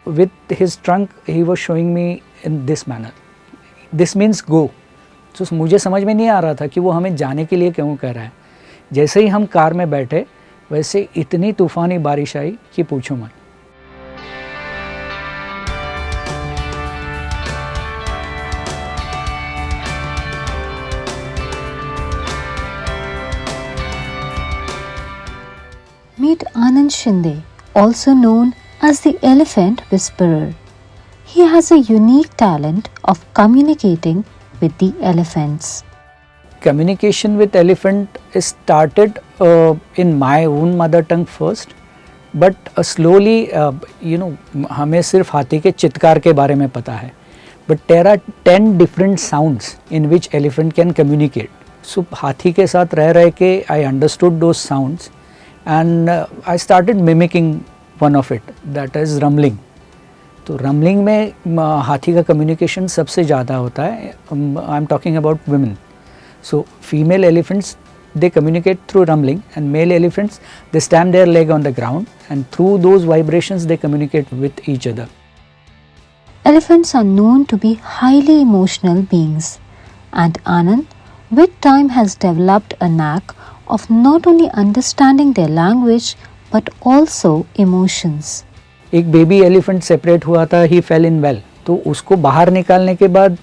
with his trunk he was showing me in this manner, this means go. तो मुझे समझ में नहीं आ रहा था कि वो हमें जाने के लिए क्यों कह रहा है. जैसे ही हम कार में बैठे वैसे इतनी तूफ़ानी बारिश आई कि पूछो मत. Meet Anand Shinde, also known as the Elephant Whisperer. He has a unique talent of communicating with the elephants. Communication with elephant is started in my own mother tongue first, but slowly हमें सिर्फ हाथी के चित्कार के बारे में पता है, but there are 10 different sounds in which elephant can communicate. So हाथी के साथ रह के I understood those sounds. And I started mimicking one of it, that is rumbling. तो rumbling में हाथी का communication सबसे ज़्यादा होता है. I'm talking about women. So female elephants they communicate through rumbling, and male elephants they stamp their leg on the ground, and through those vibrations they communicate with each other. Elephants are known to be highly emotional beings, and Anand with time has developed a knack of not only understanding their language but also emotions. एक baby elephant separate हुआ था, ही fail in well, तो उसको बाहर निकालने के बाद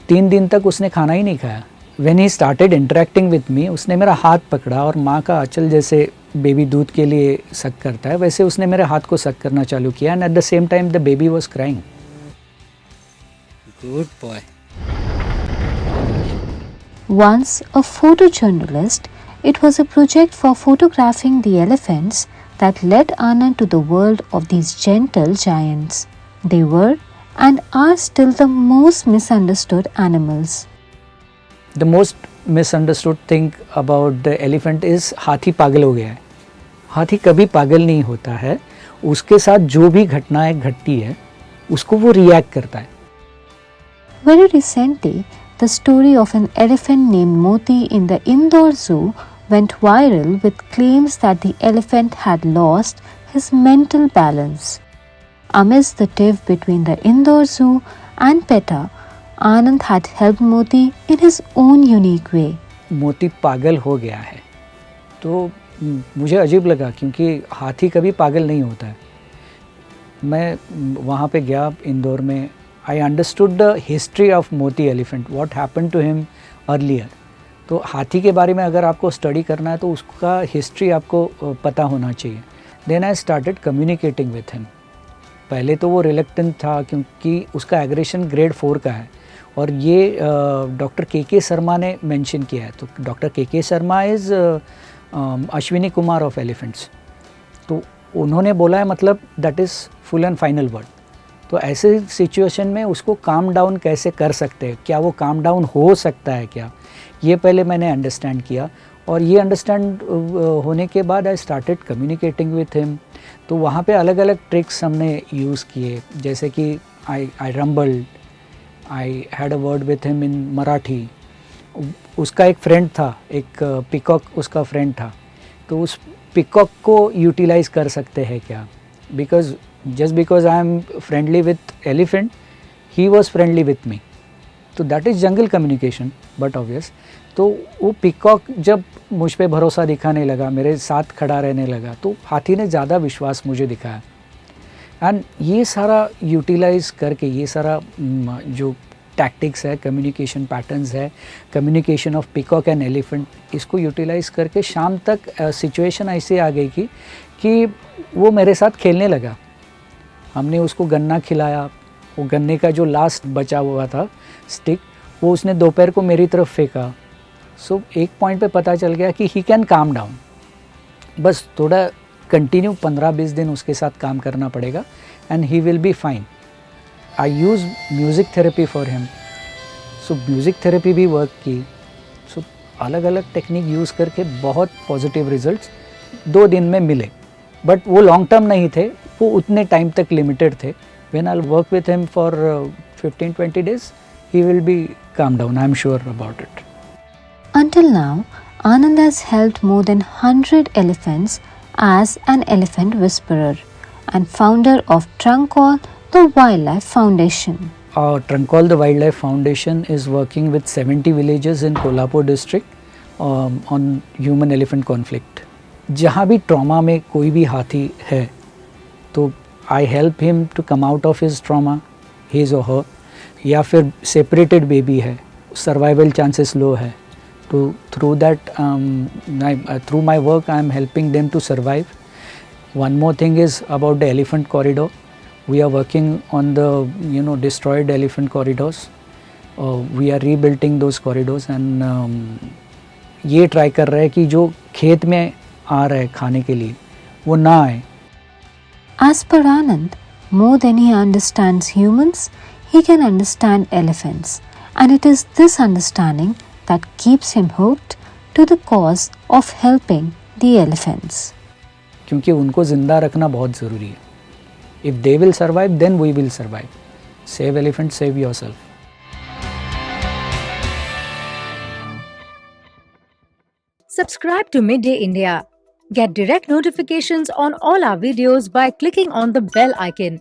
3 दिन तक उसने खाना ही नहीं खाया. When he started interacting with me, उसने मेरा हाथ पकड़ा और माँ का आंचल जैसे बेबी दूध के लिए सक करता है वैसे उसने मेरे हाथ को सक करना चालू किया, and at the same time the baby was crying. Good boy. Once a photojournalist, it was a project for photographing the elephants that led Anand to the world of these gentle giants. They were and are still the most misunderstood animals. The most misunderstood thing about the elephant is हाथी पागल हो गया है. हाथी कभी पागल नहीं होता है. उसके साथ जो भी घटनाएं घटती है उसको वो रिएक्ट करता है. Very recently, the story of an elephant named Moti in the Indore Zoo went viral with claims that the elephant had lost his mental balance. Amidst the tiff between the Indore Zoo and PETA, Anand had helped Moti in his own unique way. मोती पागल हो गया है तो मुझे अजीब लगा, क्योंकि हाथी कभी पागल नहीं होता है. मैं वहाँ पे गया इंदौर में. I understood the history of Moti elephant, what happened to him earlier. तो हाथी के बारे में अगर आपको स्टडी करना है तो उसका हिस्ट्री आपको पता होना चाहिए. Then I started communicating with him. पहले तो वो रिलेक्टेंट था क्योंकि उसका एग्रेशन ग्रेड 4 का है, और ये डॉक्टर के शर्मा ने मेंशन किया है. तो डॉक्टर के Sharma is Ashwini Kumar of elephants. तो उन्होंने बोला है, मतलब that is full and final word. तो ऐसे सिचुएशन में उसको काम डाउन कैसे कर सकते हैं, क्या वो काम डाउन हो सकता है क्या, ये पहले मैंने अंडरस्टैंड किया. और ये अंडरस्टैंड होने के बाद I started communicating with him. तो वहाँ पे अलग अलग ट्रिक्स हमने यूज़ किए, जैसे कि I rumbled, I had a word with him in Marathi. उसका एक फ्रेंड था, एक पिकॉक उसका फ्रेंड था, तो उस पिकॉक को यूटिलाइज़ कर सकते हैं क्या, because just because I am friendly with elephant, he was friendly with me. तो that is jungle communication, but obvious. तो वो पिकॉक जब मुझ पे भरोसा दिखाने लगा, मेरे साथ खड़ा रहने लगा, तो हाथी ने ज़्यादा विश्वास मुझे दिखाया. एंड ये सारा यूटिलाइज़ करके, ये सारा जो टैक्टिक्स है, कम्युनिकेशन पैटर्न्स है, communication of peacock and elephant, इसको यूटिलाइज़ करके शाम तक सिचुएशन ऐसी आ गई कि वो मेरे साथ खेलने लगा. हमने उसको गन्ना खिलाया, वो गन्ने का जो लास्ट बचा हुआ था स्टिक, वो उसने दोपहर को मेरी तरफ फेंका. सो एक पॉइंट पे पता चल गया कि ही कैन काम डाउन. बस थोड़ा कंटिन्यू 15-20 दिन उसके साथ काम करना पड़ेगा and he will be fine. I use music therapy for him. So music therapy भी वर्क की. सो अलग अलग टेक्निक यूज़ करके बहुत पॉजिटिव रिजल्ट्स 2 दिन में मिले. बट वो लॉन्ग टर्म नहीं थे, वो उतने टाइम तक लिमिटेड थे. When I work with him for 15-20 days, he will be calm down. I am sure about it. Until now, Anand has helped more than 100 elephants as an elephant whisperer and founder of Trunkall the Wildlife Foundation. Trunkall the Wildlife Foundation is working with 70 villages in Kolhapur district on human elephant conflict. जहाँ भी trauma में कोई भी हाथी है तो I help him to come out of his trauma, his और her, या फिर सेपरेटेड बेबी है, सर्वाइवल चांसेस लो है, तो through that through my work I am helping them to survive. One more thing is about the elephant corridor. We are working on the destroyed elephant corridors. We are rebuilding those corridors and ये try कर रहा है कि जो खेत में आ रहा है खाने के लिए वो ना आए. As per Anand, more than he understands humans, he can understand elephants, and it is this understanding that keeps him hooked to the cause of helping the elephants. क्योंकि उनको ज़िंदा रखना बहुत ज़रूरी है. If they will survive then we will survive. Save elephant, save yourself. Subscribe to Midday India. Get direct notifications on all our videos by clicking on the bell icon.